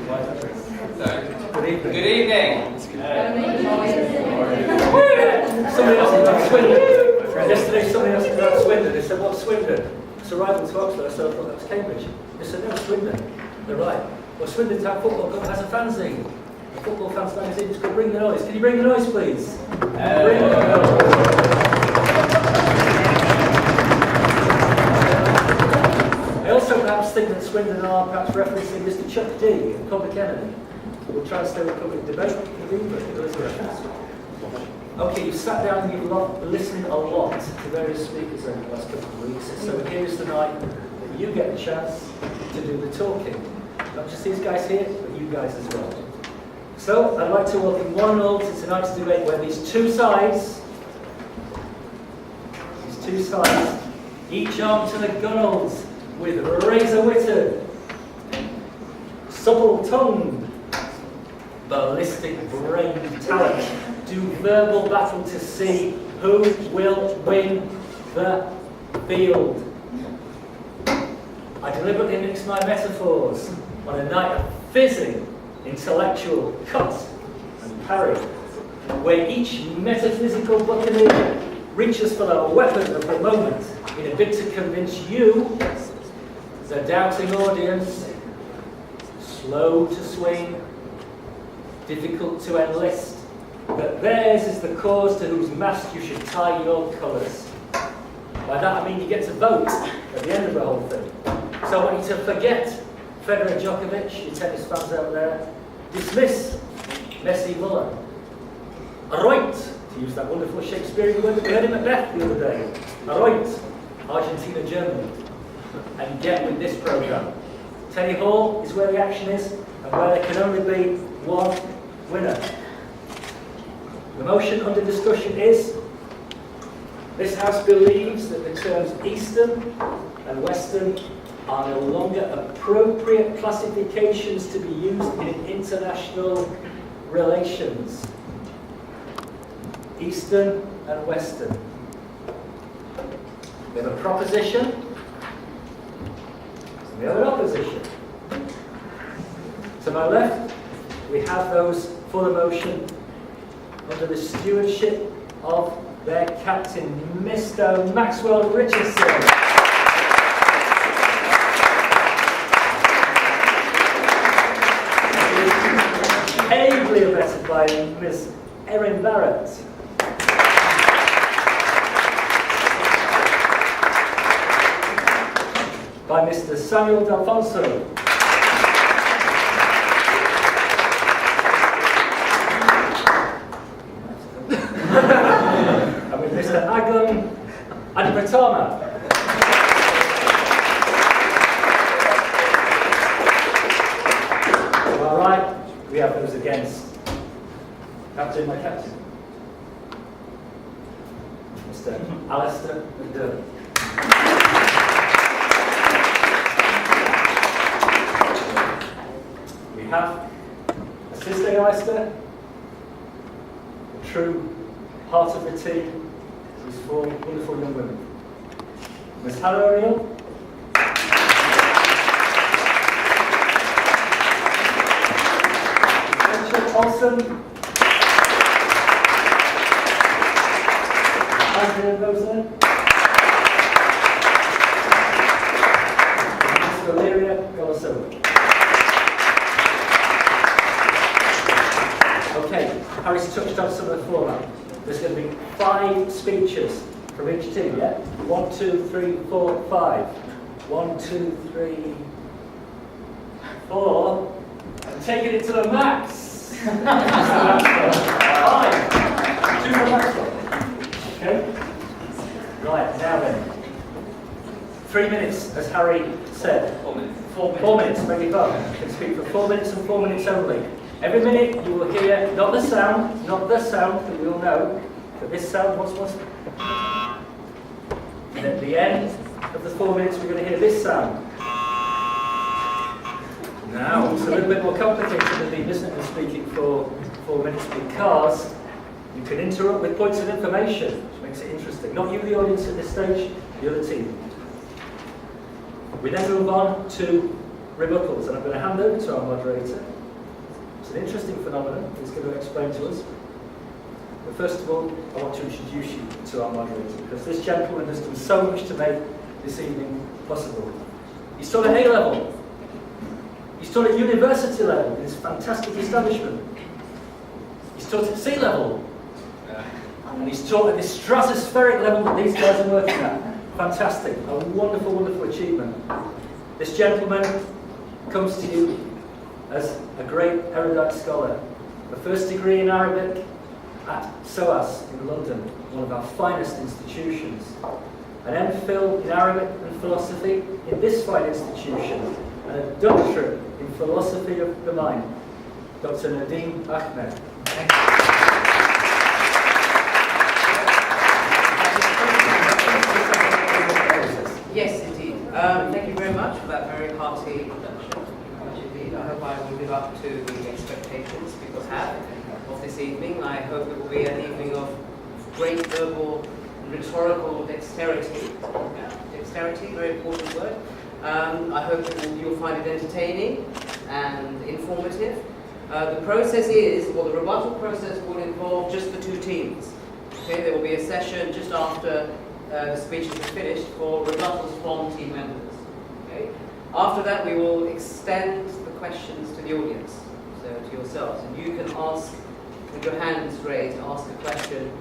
Good evening. Good evening. Somebody asked me about Swindon. Yesterday somebody asked me about Swindon. They said, what's Swindon? It's a rival to Oxford. I said, I thought that was Cambridge. They said, no, Swindon. They're right. Well, Swindon Town Football Club has a fanzine. A football fans magazine. It's called Bring the Noise. Can you bring the noise, please? Bring the noise. I also perhaps think that Swindon are perhaps referencing Mr. Chuck D and Public Enemy. We'll try and stay with public debate, but there is a reference. Okay, you've sat down and you've listened a lot to various speakers over the last couple of weeks, so here's the night that you get a chance to do the talking. Not just these guys here, but you guys as well. So, I'd like to welcome one and all to tonight's debate where these two sides, each arm to the gunnels, with razor-witted, supple-tongued, ballistic brain talent, do verbal battle to see who will win the field. I deliberately mix my metaphors on a night of fizzing, intellectual cut and parry, where each metaphysical buccaneer reaches for the weapon of the moment in a bid to convince you, the doubting audience, slow to swing, difficult to enlist, that theirs is the cause to whose mast you should tie your colours. By that I mean you get to vote at the end of the whole thing. So I want you to forget Federer Djokovic, you tennis fans out there, dismiss Messi Muller, Aroit, to use that wonderful Shakespearean word that we heard in Macbeth the other day, Aroit, Argentina, Germany, and get with this programme. Teddy Hall is where the action is, and where there can only be one winner. The motion under discussion is: this House believes that the terms Eastern and Western are no longer appropriate classifications to be used in international relations. Eastern and Western. We have a proposition, and we have an opposition. To my left, we have those for the motion under the stewardship of their captain, Mr. Maxwell Richardson. Ably abetted by Ms. Erin Barrett. By Mr. Samuel D'Alfonso. And with Mr. Agam Adipratama. To our right, we have those against. Captain, my captain. Mr. Alistair McDermott. We have assisting Alistair, the true heart of the team, these four wonderful young women. Miss Hannah O'Neill. Richard Olsen. Adrian Rosen. Miss Valeria Golasova. Okay, Harry's touched on some of the format. There's going to be 5 speeches from each team, yeah? 1, 2, 3, 4, 5. 1, 2, 3, 4. I'm taking it to the max. 5. 2 for Maxwell. Okay? Right, now then. 3 minutes, as Harry said. 4 minutes. 4 minutes, beg your pardon. You can speak for 4 minutes and 4 minutes only. Every minute you will hear not the sound, that we all know, but this sound once. And at the end of the 4 minutes we're going to hear this sound. Now, it's a little bit more complicated than being listening and speaking for 4 minutes because you can interrupt with points of information, which makes it interesting. Not you, the audience at this stage, the other team. We then move on to rebuttals, and I'm going to hand over to our moderator. It's an interesting phenomenon he's going to explain to us. But first of all, I want to introduce you to our moderator, because this gentleman has done so much to make this evening possible. He's taught at A-level. He's taught at university level in this fantastic establishment. He's taught at C-level. And he's taught at this stratospheric level that these guys are working at. Fantastic. A wonderful, wonderful achievement. This gentleman comes to you as a great erudite scholar. A first degree in Arabic at SOAS in London, one of our finest institutions. An MPhil in Arabic and philosophy in this fine institution. And a doctorate in philosophy of the mind. Dr. Nadeem Ahmed. Thank you. Yes, indeed. Thank you very much for that very hearty introduction. Indeed, I hope I will live up to the expectations people have of this evening. I hope it will be an evening of great verbal and rhetorical dexterity. Dexterity, very important word. I hope you'll find it entertaining and informative. The process is, well, the rebuttal process will involve just the two teams. Okay, there will be a session just after the speeches are finished for rebuttals from team members. Okay? After that, we will extend the questions to the audience, so to yourselves, and you can ask with your hands raised, ask a question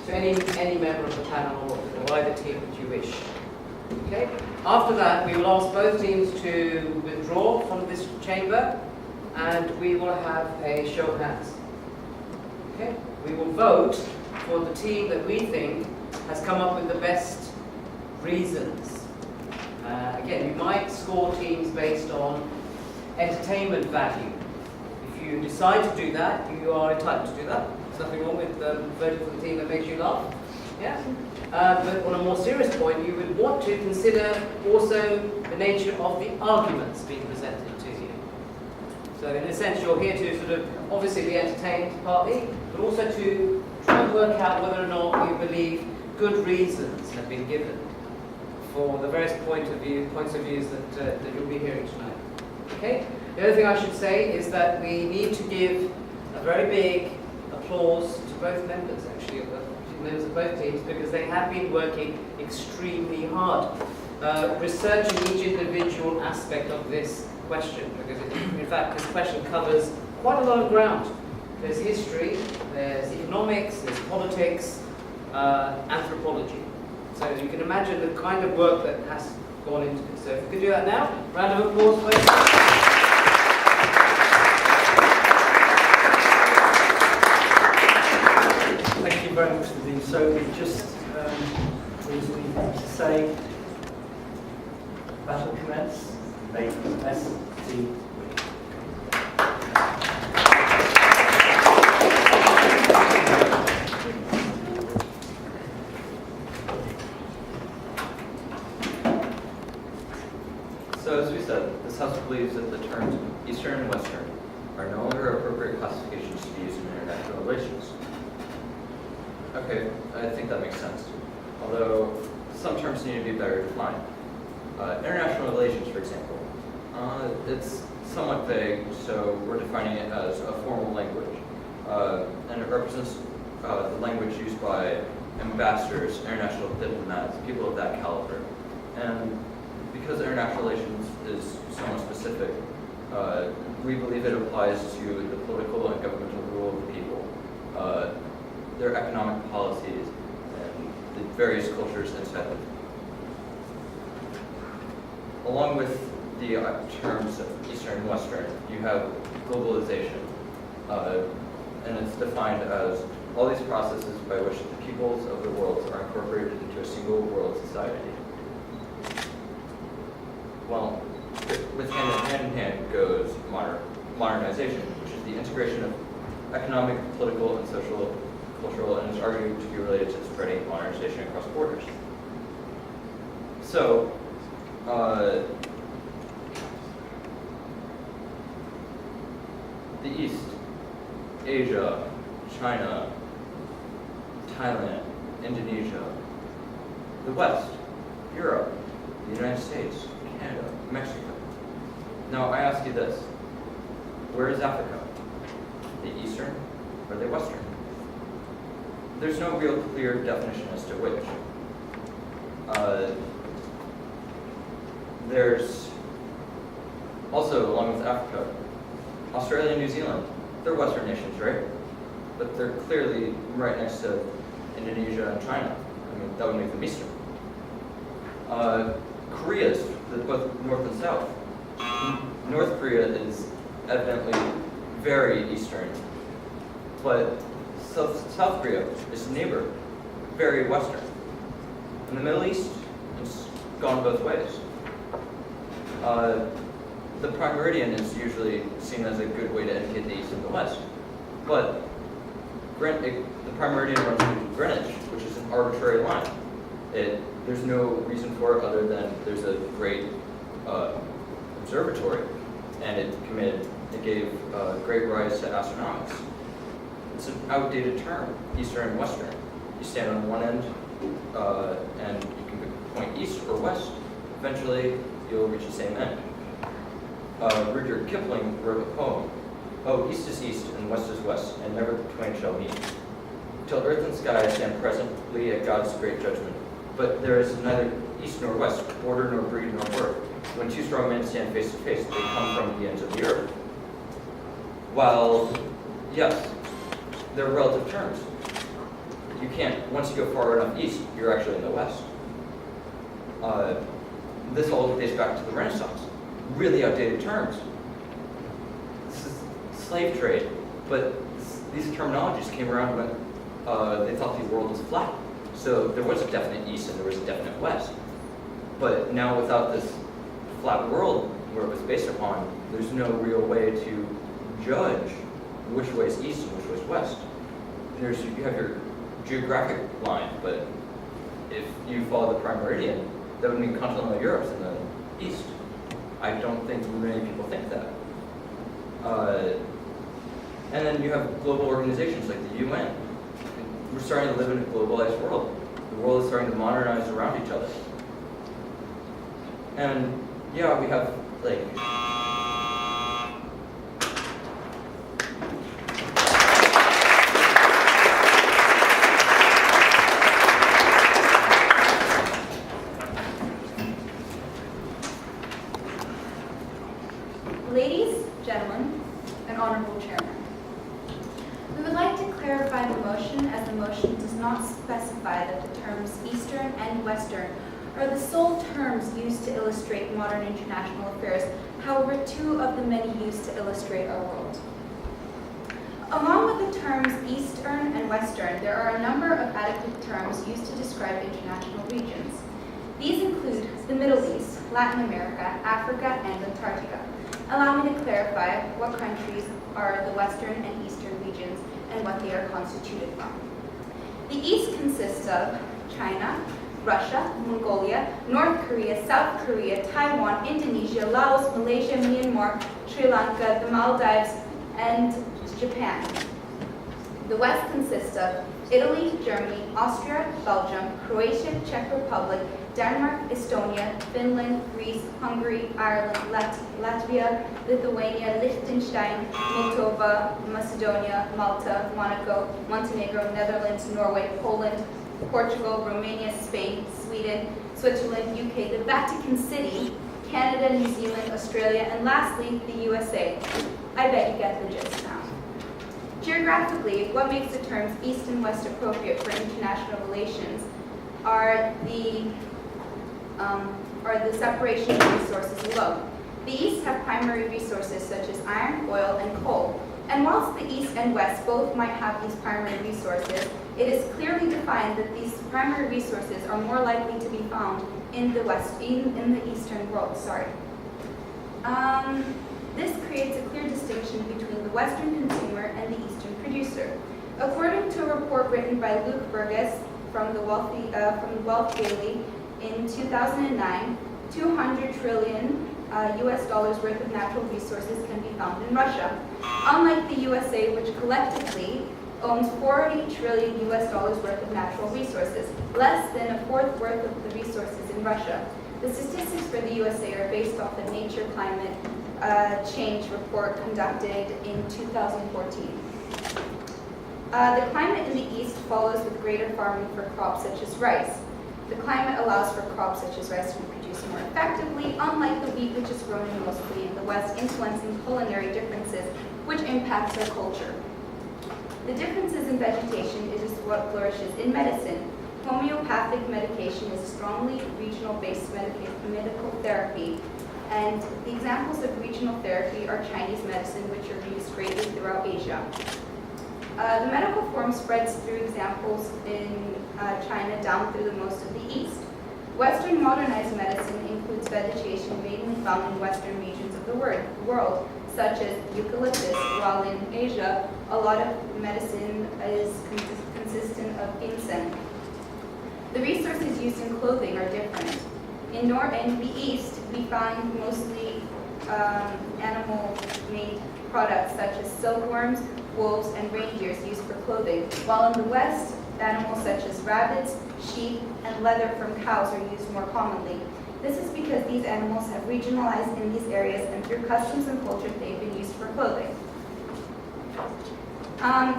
to any member of the panel or either team that you wish. Okay? After that, we will ask both teams to withdraw from this chamber, and we will have a show of hands. Okay? We will vote for the team that we think has come up with the best reasons. Again, you might score teams based on entertainment value. If you decide to do that, you are entitled to do that. There's nothing wrong with voting for the team that makes you laugh. Yeah? But on a more serious point, you would want to consider also the nature of the arguments being presented to you. So in a sense, you're here to sort of obviously be entertained partly, but also to try and work out whether or not you believe good reasons have been given for the various points of views that you'll be hearing tonight. Okay? The other thing I should say is that we need to give a very big applause to both members, actually, members of both teams, because they have been working extremely hard, researching each individual aspect of this question, because in fact this question covers quite a lot of ground. There's history, there's economics, there's politics, anthropology. So you can imagine the kind of work that has gone into it. So if we could do that now, round of applause, please. Thank you very much, Nadeem. So it just leaves me to say, battle commence, make SD. So as we said, this House believes that the terms Eastern and Western are no longer appropriate classifications to be used in international relations. Okay, I think that makes sense. Although some terms need to be better defined. International relations, for example, it's somewhat vague, so we're defining it as a formal language. And it represents the language used by ambassadors, international diplomats, people of that caliber. And because international relations is somewhat specific, we believe it applies to the political and governmental rule of the people, their economic policies, and the various cultures inside them. Along with the terms of Eastern and Western, you have globalization, and it's defined as all these processes by which the peoples of the world are incorporated into a single world society. Well, with hand in hand goes modernization, which is the integration of economic, political, and social, cultural, and is argued to be related to spreading modernization across borders. So, the East, Asia, China, Thailand, Indonesia. The West, Europe, the United States, Canada, Mexico. Now I ask you this, where is Africa? The eastern or the western? There's no real clear definition as to which. There's also, along with Africa, Australia and New Zealand. They're Western nations, right? But they're clearly right next to Indonesia and China. I mean, that would make them Eastern. Korea's both North and South. North Korea is evidently very Eastern, but South Korea is a neighbor, very Western. In the Middle East, it's gone both ways. The prime meridian is usually seen as a good way to indicate the east and the west, but the prime meridian runs through Greenwich, which is an arbitrary line. There's no reason for it other than there's a great observatory, and it gave great rise to astronomics. It's an outdated term, eastern and western. You stand on one end, and you can point east or west. Eventually, you'll reach the same end. Rudyard Kipling wrote a poem, "Oh, east is east and west is west, and never the twain shall meet. Till earth and sky stand presently at God's great judgment. But there is neither east nor west, border nor breed nor birth. When two strong men stand face to face, they come from the ends of the earth." While, yes, they're relative terms. You can't, once you go far enough east, you're actually in the west. This all dates back to the Renaissance. Really outdated terms. This is slave trade, but these terminologies came around when they thought the world was flat. So there was a definite east and there was a definite west. But now without this flat world where it was based upon, there's no real way to judge which way is east and which way is west. You have your geographic line, but if you follow the prime meridian, that would mean continental Europe's in the east. I don't think many people think that. And then you have global organizations like the UN. We're starting to live in a globalized world. The world is starting to modernize around each other. And yeah, we have like Ladies, gentlemen, and honorable chairman, we would like to clarify the motion, as the motion does not specify that the terms Eastern and Western are the sole terms used to illustrate modern international affairs, however, two of the many used to illustrate our world. Along with the terms Eastern and Western, there are a number of adequate terms used to describe international regions. These include the Middle East, Latin America, Africa, and Antarctica. Allow me to clarify what countries are the Western and Eastern regions and what they are constituted from. The East consists of China, Russia, Mongolia, North Korea, South Korea, Taiwan, Indonesia, Laos, Malaysia, Myanmar, Sri Lanka, the Maldives, and Japan. The West consists of Italy, Germany, Austria, Belgium, Croatia, Czech Republic, Denmark, Estonia, Finland, Greece, Hungary, Ireland, Latvia, Lithuania, Liechtenstein, Moldova, Macedonia, Malta, Monaco, Montenegro, Netherlands, Norway, Poland, Portugal, Romania, Spain, Sweden, Switzerland, UK, the Vatican City, Canada, New Zealand, Australia, and lastly, the USA. I bet you get the gist now. Geographically, what makes the terms East and West appropriate for international relations are the separation of resources alone. The East have primary resources such as iron, oil, and coal. And whilst the East and West both might have these primary resources, it is clearly defined that these primary resources are more likely to be found in the Eastern world. This creates a clear distinction between the Western consumer and the Eastern producer. According to a report written by Luke Burgess from the Wealth Daily in 2009, 200 trillion US dollars worth of natural resources can be found in Russia. Unlike the USA, which collectively owns 40 trillion US dollars worth of natural resources, less than a fourth worth of the resources in Russia. The statistics for the USA are based off the nature, climate, change report conducted in 2014. The climate in the east follows with greater farming for crops such as rice. The climate allows for crops such as rice to be produced more effectively, unlike the wheat which is grown mostly in the west, influencing culinary differences which impacts our culture. The differences in vegetation is what flourishes in medicine. Homeopathic medication is a strongly regional-based medical therapy, and the examples of regional therapy are Chinese medicine, which are used greatly throughout Asia. The medical form spreads through examples in China down through the most of the east. Western modernized medicine includes vegetation mainly found in western regions of the world, such as eucalyptus, while in Asia, a lot of medicine is consistent of ginseng. The resources used in clothing are different. In the east, we find mostly animal-made products such as silkworms, wolves, and reindeers used for clothing, while in the west, animals such as rabbits, sheep, and leather from cows are used more commonly. This is because these animals have regionalized in these areas, and through customs and culture, they've been used for clothing.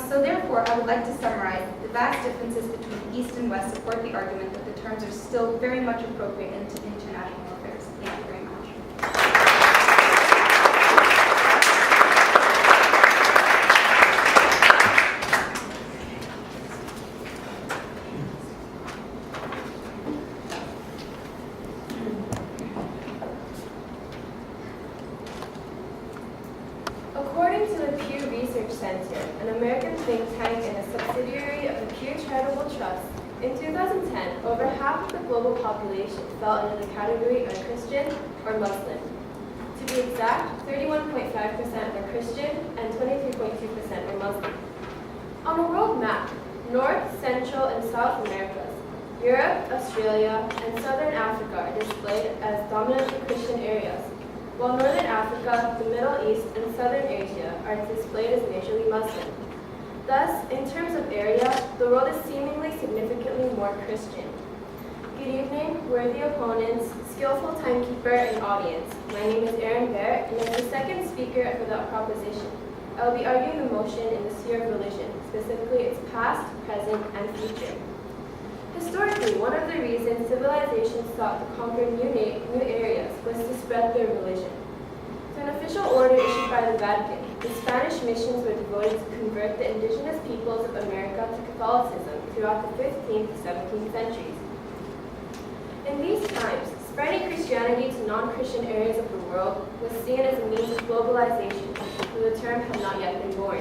So therefore, I would like to summarize that the vast differences between East and West support the argument that the terms are still very much appropriate in international affairs. Thank you very much. According to the Pew Research Center, an American think tank and a subsidiary of the Pew Charitable Trust, in 2010, over half of the global population fell under the category of Christian or Muslim. To be exact, 31.5% were Christian and 23.2% were Muslim. On a world map, North, Central, and South Americas, Europe, Australia, and Southern Africa are displayed as dominantly Christian areas, while Northern Africa, the Middle East, and Southern Asia are displayed as majorly Muslim. Thus, in terms of area, the world is seemingly significantly more Christian. Good evening, worthy opponents, skillful timekeeper, and audience. My name is Erin Barrett, and as the second speaker for the proposition, I will be arguing the motion in the sphere of religion, specifically its past, present, and future. Historically, one of the reasons civilizations sought to conquer new areas was to spread their religion. Through an official order issued by the Vatican, the Spanish missions were devoted to convert the indigenous peoples of America to Catholicism throughout the 15th to 17th centuries. In these times, spreading Christianity to non-Christian areas of the world was seen as a means of globalization, though the term had not yet been born.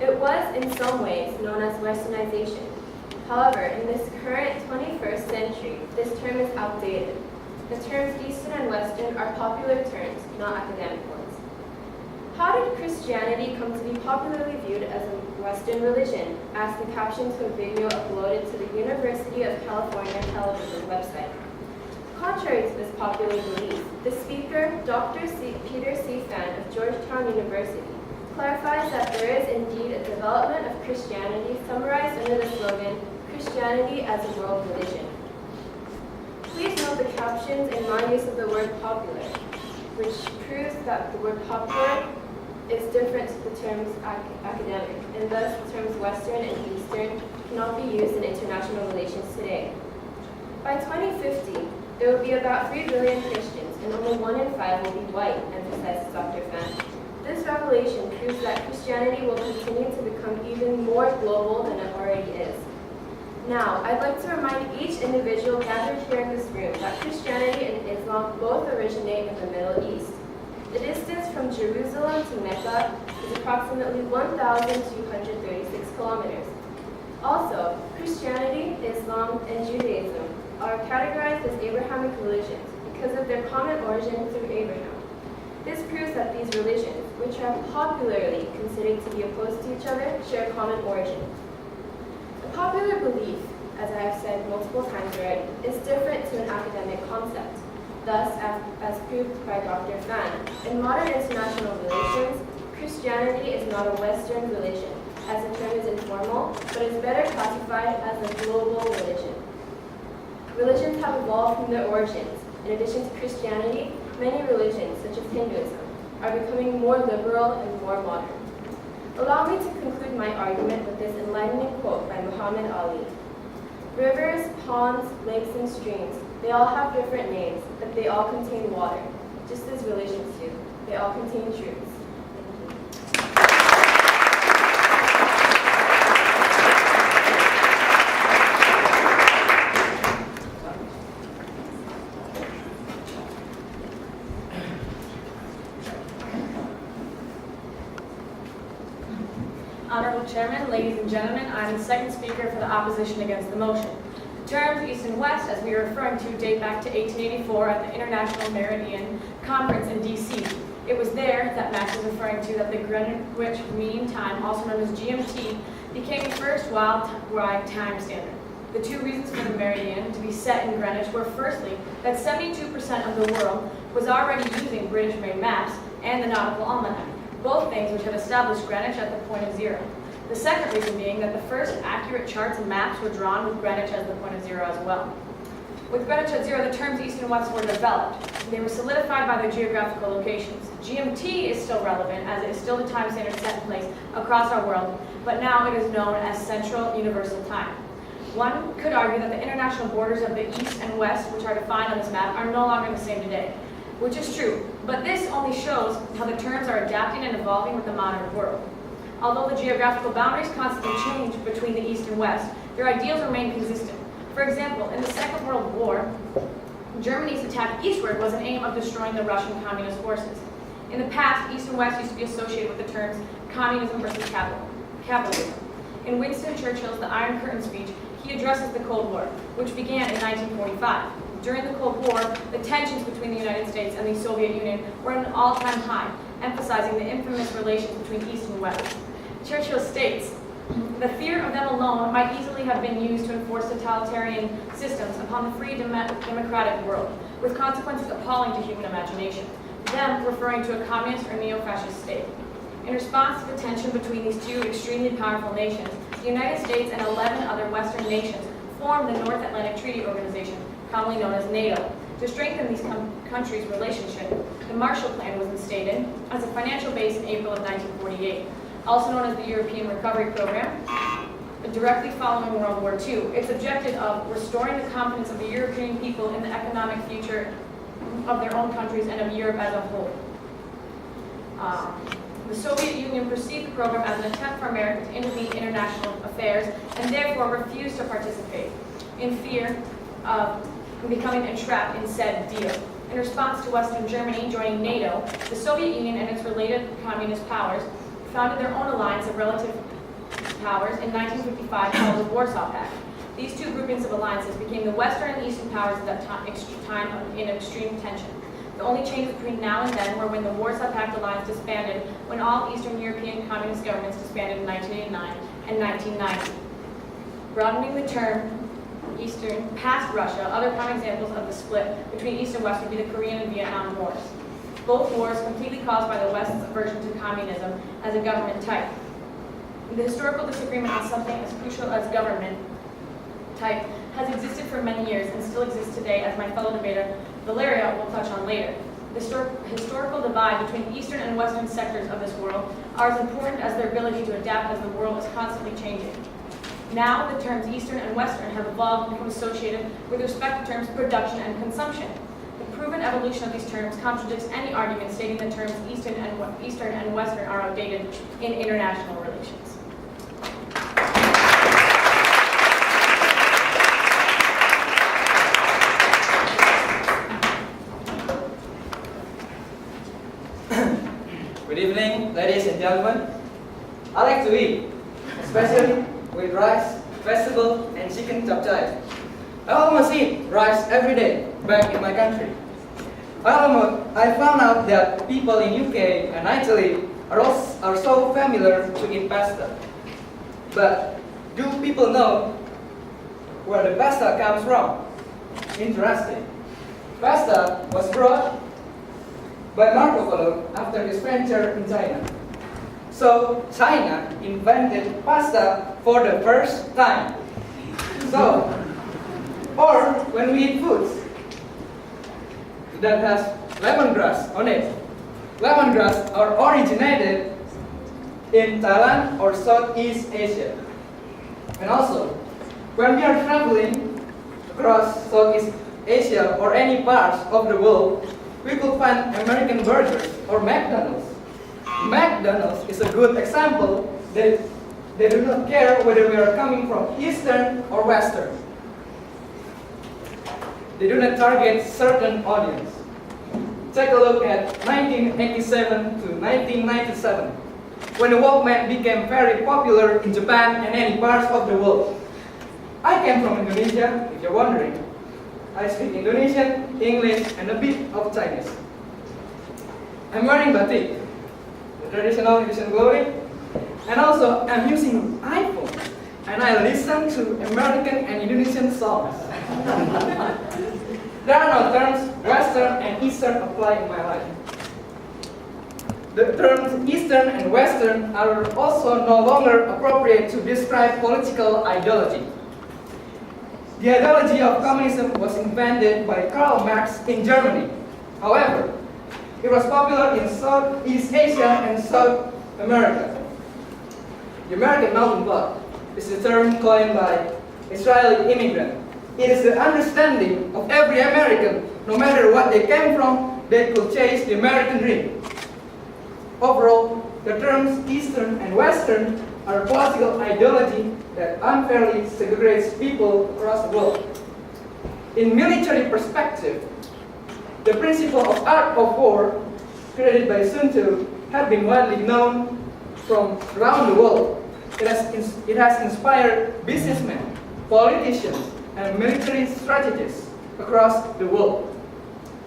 It was, in some ways, known as westernization. However, in this current 21st century, this term is outdated. The terms Eastern and Western are popular terms, not academic ones. How did Christianity come to be popularly viewed as a Western religion? Asked the caption to a video uploaded to the University of California television website. Contrary to this popular belief, the speaker, Dr. Peter C. Fan of Georgetown University, clarifies that there is indeed a development of Christianity summarized under the slogan, Christianity as a world religion. Please note the captions and non-use of the word popular, which proves that the word popular is different to the terms academic, and thus the terms Western and Eastern cannot be used in international relations today. By 2050, there will be about 3 billion Christians, and only 1 in 5 will be white, emphasizes Dr. Fan. This revelation proves that Christianity will continue to become even more global than it already is. Now, I'd like to remind each individual gathered here in this room that Christianity and Islam both originate in the Middle East. The distance from Jerusalem to Mecca is approximately 1,236 kilometers. Also, Christianity, Islam, and Judaism are categorized as Abrahamic religions because of their common origin through Abraham. This proves that these religions, which are popularly considered to be opposed to each other, share a common origin. A popular belief, as I have said multiple times already, is different to an academic concept. Thus, as proved by Dr. Fan, in modern international relations, Christianity is not a Western religion, as the term is informal, but is better classified as a global religion. Religions have evolved from their origins. In addition to Christianity, many religions, such as Hinduism, are becoming more liberal and more modern. Allow me to conclude my argument with this enlightening quote by Muhammad Ali. Rivers, ponds, lakes, and streams, they all have different names, but they all contain water, just as religions do. They all contain truths. Honorable Chairman, ladies and gentlemen, I am the second speaker for the opposition against the motion. The terms East and West, as we are referring to, date back to 1884 at the International Meridian Conference in D.C. It was there that Max is referring to that the Greenwich Mean Time, also known as GMT, became the first worldwide time standard. The two reasons for the meridian to be set in Greenwich were firstly that 72% of the world was already using British-made maps and the nautical almanac, both things which had established Greenwich at the point of zero. The second reason being that the first accurate charts and maps were drawn with Greenwich as the point of zero as well. With Greenwich at zero, the terms East and West were developed. They were solidified by their geographical locations. GMT is still relevant as it is still the time standard set in place across our world, but now it is known as Central Universal Time. One could argue that the international borders of the East and West, which are defined on this map, are no longer the same today, which is true, but this only shows how the terms are adapting and evolving with the modern world. Although the geographical boundaries constantly change between the East and West, their ideals remain consistent. For example, in the Second World War, Germany's attack eastward was an aim of destroying the Russian communist forces. In the past, East and West used to be associated with the terms communism versus capitalism. In Winston Churchill's The Iron Curtain speech, he addresses the Cold War, which began in 1945. During the Cold War, the tensions between the United States and the Soviet Union were at an all-time high, emphasizing the infamous relations between East and West. Churchill states, "The fear of them alone might easily have been used to enforce totalitarian systems upon the free democratic world, with consequences appalling to human imagination," them referring to a communist or neo-fascist state. In response to the tension between these two extremely powerful nations, the United States and 11 other Western nations formed the North Atlantic Treaty Organization, commonly known as NATO. To strengthen these countries' relationship, the Marshall Plan was instated as a financial base in April of 1948, also known as the European Recovery Program, directly following World War II. Its objective of restoring the confidence of the European people in the economic future of their own countries and of Europe as a whole. The Soviet Union perceived the program as an attempt for America to intervene in international affairs and therefore refused to participate in fear of becoming entrapped in said deal. In response to Western Germany joining NATO, the Soviet Union and its related communist powers founded their own alliance of relative powers in 1955 called the Warsaw Pact. These two groupings of alliances became the Western and Eastern powers at that time in extreme tension. The only change between now and then were when the Warsaw Pact alliance disbanded, when all Eastern European communist governments disbanded in 1989 and 1990. Broadening the term Eastern past Russia, other prime examples of the split between East and West would be the Korean and Vietnam Wars. Both wars completely caused by the West's aversion to communism as a government type. The historical disagreement on something as crucial as government type has existed for many years and still exists today, as my fellow debater Valeria will touch on later. The historical divide between Eastern and Western sectors of this world are as important as their ability to adapt as the world is constantly changing. Now, the terms Eastern and Western have evolved and become associated with respect to terms production and consumption. The proven evolution of these terms contradicts any argument stating the terms Eastern and Western are outdated in international relations. Good evening, ladies and gentlemen. I like to eat, especially with rice, vegetable, and chicken chapchai. I almost eat rice every day back in my country. I found out that people in UK and Italy are so familiar to eat pasta. But do people know where the pasta comes from? Interesting. Pasta was brought by Marco Polo after his venture in China. So China invented pasta for the first time. So, or when we eat foods that has lemongrass on it, lemongrass are originated in Thailand or Southeast Asia. And also, when we are traveling across Southeast Asia or any parts of the world, we could find American burgers or McDonald's. McDonald's is a good example that they do not care whether we are coming from Eastern or Western. They do not target certain audience. Take a look at 1987 to 1997, when the Walkman became very popular in Japan and many parts of the world. I came from Indonesia, if you're wondering. I speak Indonesian, English, and a bit of Chinese. I'm wearing batik, the traditional Indonesian clothing, and also I'm using iPhone, and I listen to American and Indonesian songs. There are no terms Western and Eastern apply in my life. The terms Eastern and Western are also no longer appropriate to describe political ideology. The ideology of communism was invented by Karl Marx in Germany. However, it was popular in Southeast Asia and South America. The American melting pot is a term coined by Israeli immigrant. It is the understanding of every American, no matter what they came from, they could chase the American dream. Overall, the terms Eastern and Western are political ideology that unfairly segregates people across the world. In military perspective, the principle of art of war, created by Sun Tzu, have been widely known from around the world. It has inspired businessmen, politicians, and military strategists across the world.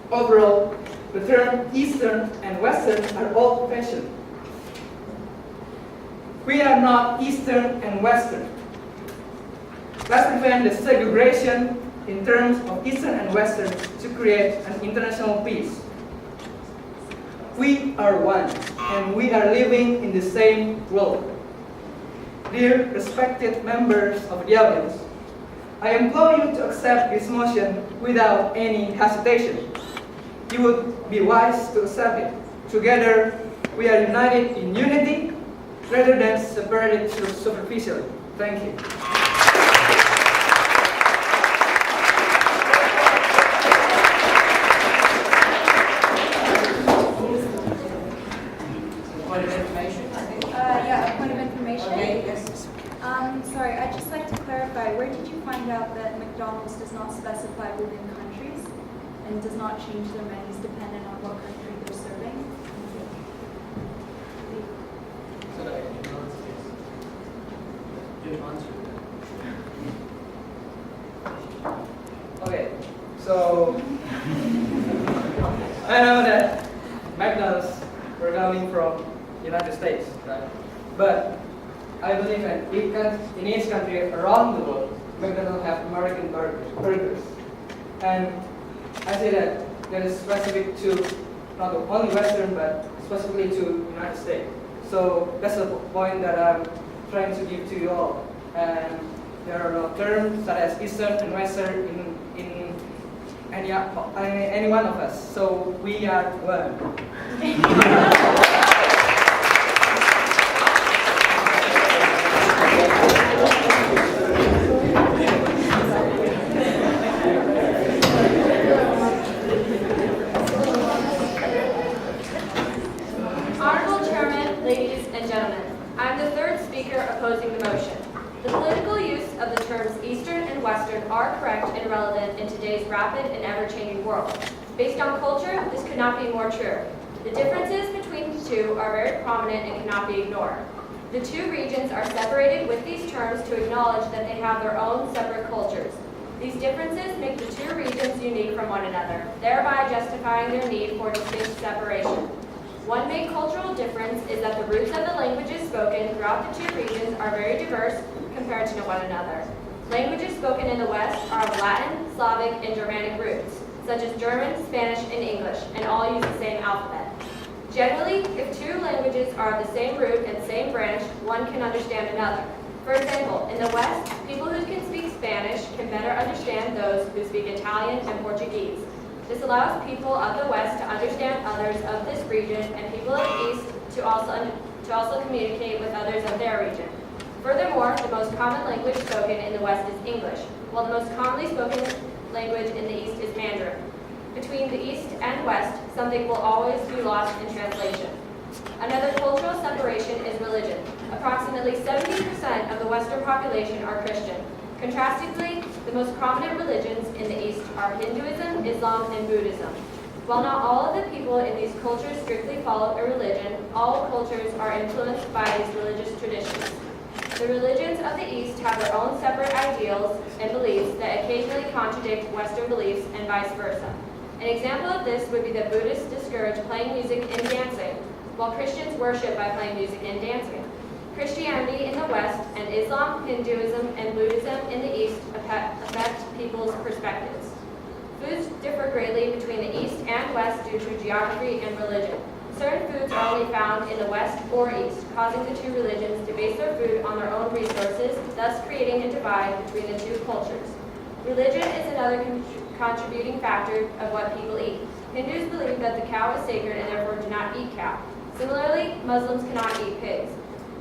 Overall, the term Eastern and Western are old-fashioned. We are not Eastern and Western. Let's prevent the segregation in terms of Eastern and Western to create an international peace. We are one, and we are living in the same world. Dear respected members of the audience, I implore you to accept this motion without any hesitation. You would be wise to accept it. Together, we are united in unity rather than separated superficially. Thank you. Point of information, I think. Yeah, a point of information. Okay, yes. Sorry, I'd just like to clarify, where did you find out that McDonald's does not specify within countries and does not change their menus dependent on what country they're serving? Okay, so I know that McDonald's were coming from United States, right? But I believe that in each country around the world, McDonald's have American burgers. And I say that is specific to not only Western, but specifically to United States. So that's the point that I'm trying to give to you all. And there are no terms such as Eastern and Western in any one of us. So we are one. Honorable Chairman, ladies and gentlemen, I am the third speaker opposing the motion. The political use of the terms Eastern and Western are correct and relevant in today's rapid and ever-changing world. Based on culture, this could not be more true. The differences between the two are very prominent and cannot be ignored. The two regions are separated with these terms to acknowledge that they have their own separate cultures. These differences make the two regions unique from one another, thereby justifying their need for distinct separation. One main cultural difference is that the roots of the languages spoken throughout the two regions are very diverse compared to one another. Languages spoken in the West are of Latin, Slavic, and Germanic roots, such as German, Spanish, and English, and all use the same alphabet. Generally, if two languages are of the same root and same branch, one can understand another. For example, in the West, people who can speak Spanish can better understand those who speak Italian and Portuguese. This allows people of the West to understand others of this region and people of the East to also communicate with others of their region. Furthermore, the most common language spoken in the West is English, while the most commonly spoken language in the East is Mandarin. Between the East and West, something will always be lost in translation. Another cultural separation is religion. Approximately 70% of the Western population are Christian. Contrastingly, the most prominent religions in the East are Hinduism, Islam, and Buddhism. While not all of the people in these cultures strictly follow a religion, all cultures are influenced by these religious traditions. The religions of the East have their own separate ideals and beliefs that occasionally contradict Western beliefs and vice versa. An example of this would be that Buddhists discourage playing music and dancing, while Christians worship by playing music and dancing. Christianity in the West and Islam, Hinduism, and Buddhism in the East affect people's perspectives. Foods differ greatly between the East and West due to geography and religion. Certain foods are only found in the West or East, causing the two religions to base their food on their own resources, thus creating a divide between the two cultures. Religion is another contributing factor of what people eat. Hindus believe that the cow is sacred and therefore do not eat cow. Similarly, Muslims cannot eat pigs.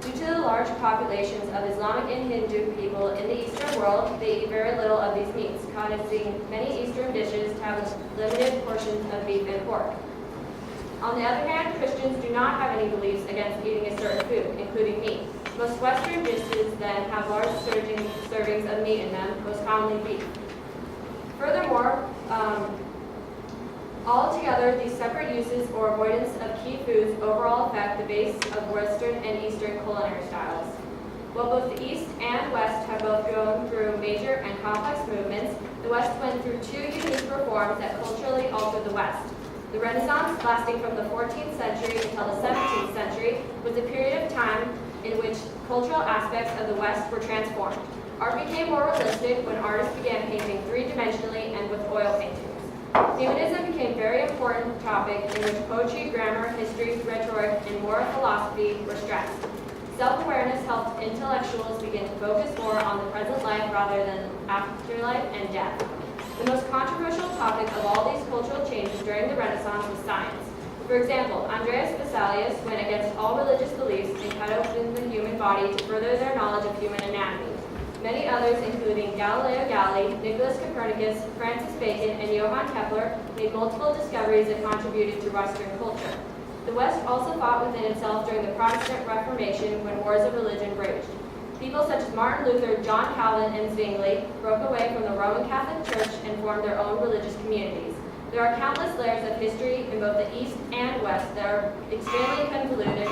Due to the large populations of Islamic and Hindu people in the Eastern world, they eat very little of these meats, causing many Eastern dishes to have limited portions of beef and pork. On the other hand, Christians do not have any beliefs against eating a certain food, including meat. Most Western dishes then have large servings of meat in them, most commonly beef. Furthermore, altogether, these separate uses or avoidance of key foods overall affect the base of Western and Eastern culinary styles. While both the East and West have both gone through major and complex movements, the West went through two unique reforms that culturally altered the West. The Renaissance, lasting from the 14th century until the 17th century, was a period of time in which cultural aspects of the West were transformed. Art became more realistic when artists began painting three-dimensionally and with oil paintings. Humanism became a very important topic in which poetry, grammar, history, rhetoric, and moral philosophy were stressed. Self-awareness helped intellectuals begin to focus more on the present life rather than afterlife and death. The most controversial topic of all these cultural changes during the Renaissance was science. For example, Andreas Vesalius went against all religious beliefs and cut open the human body to further their knowledge of human anatomy. Many others, including Galileo Galilei, Nicholas Copernicus, Francis Bacon, and Johann Kepler, made multiple discoveries that contributed to Western culture. The West also fought within itself during the Protestant Reformation when wars of religion raged. People such as Martin Luther, John Calvin, and Zwingli broke away from the Roman Catholic Church and formed their own religious communities. There are countless layers of history in both the East and West that are extremely convoluted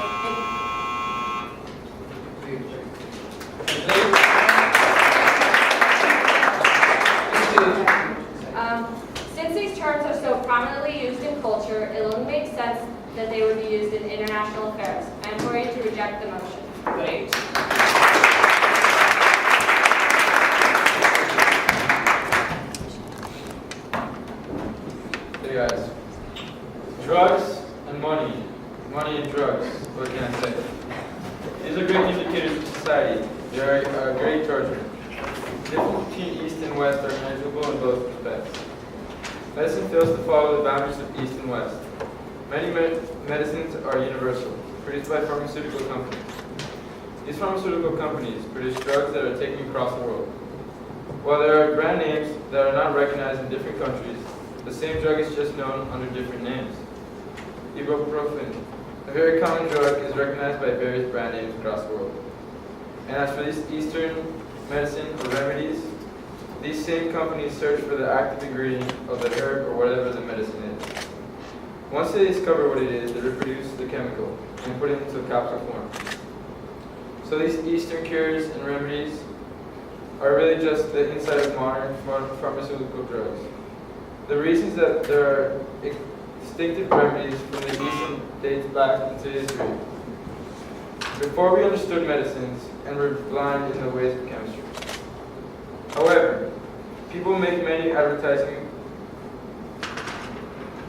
since these terms are so prominently used in culture, it only makes sense that they would be used in international affairs. I implore you to reject the motion. Great. Hey guys, drugs and money and drugs, what can I say? These are great indicators of society. They are a great charger. The difference between East and West are measurable in both respects. Medicine fails to follow the boundaries of East and West. Many medicines are universal, produced by pharmaceutical companies. These pharmaceutical companies produce drugs that are taken across the world. While there are brand names that are not recognized in different countries, the same drug is just known under different names. Ibuprofen, a very common drug, is recognized by various brand names across the world. And as for these Eastern medicine or remedies, these same companies search for the active ingredient of the herb or whatever the medicine is. Once they discover what it is, they reproduce the chemical and put it into a capsule form. So these Eastern cures and remedies are really just the inside of modern pharmaceutical drugs. The reasons that there are distinctive remedies from the East dates back into history. Before we understood medicines and were blind in the ways of chemistry. However, people make many advertising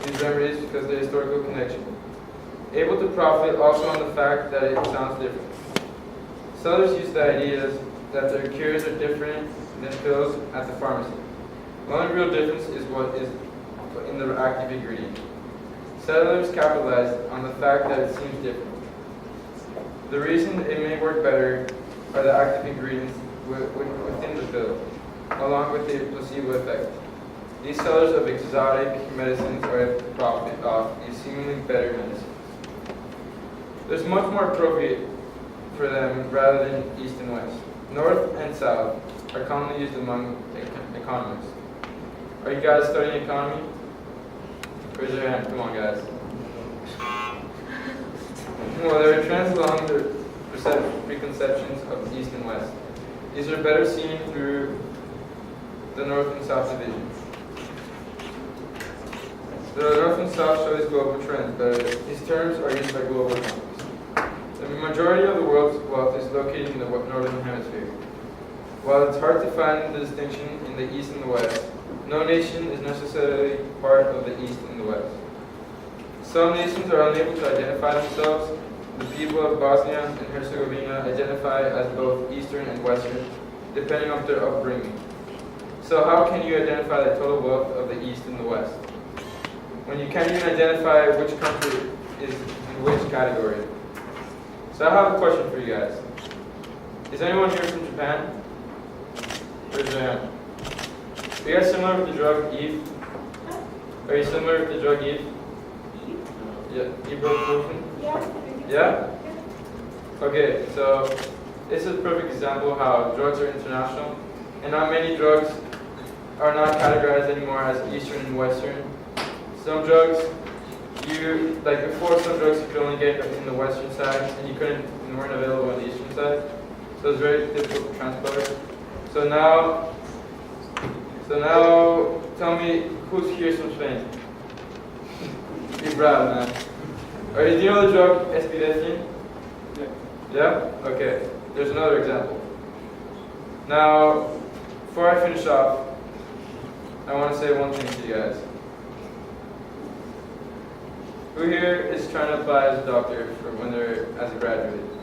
these remedies because of the historical connection. Able to profit also on the fact that it sounds different. Sellers use the ideas that their cures are different than pills at the pharmacy. The only real difference is what is in the active ingredient. Settlers capitalized on the fact that it seems different. The reason it may work better are the active ingredients within the pill, along with the placebo effect. These sellers of exotic medicines are at profit off these seemingly better medicines. There's much more profit for them rather than east and west. North and south are commonly used among economists. Are you guys studying economy? Raise your hand, come on guys. Well, there are trends along the preconceptions of east and west. These are better seen through the north and south division. The north and south show these global trends, but these terms are used by global companies. The majority of the world's wealth is located in the northern hemisphere. While it's hard to find the distinction in the east and the west, no nation is necessarily part of the east and the west. Some nations are unable to identify themselves. The people of Bosnia and Herzegovina identify as both Eastern and Western, depending on their upbringing. So how can you identify the total wealth of the East and the West, when you can't even identify which country is in which category? So I have a question for you guys. Is anyone here from Japan? Raise your hand. Are you guys similar with the drug Eve? Are you similar with the drug Eve? Yeah, ibuprofen? Yeah? Okay, so this is a perfect example of how drugs are international, and not many drugs are not categorized anymore as Eastern and Western. Some drugs, like before, some drugs you could only get in the Western side, and you weren't available on the Eastern side, so it's very difficult to transport. So now, tell me, who's here from Spain? Be proud, man. Alright, do you know the drug epinephrine? Yeah? Okay. There's another example. Now, before I finish off, I want to say one thing to you guys. Who here is trying to apply as a doctor as a graduate?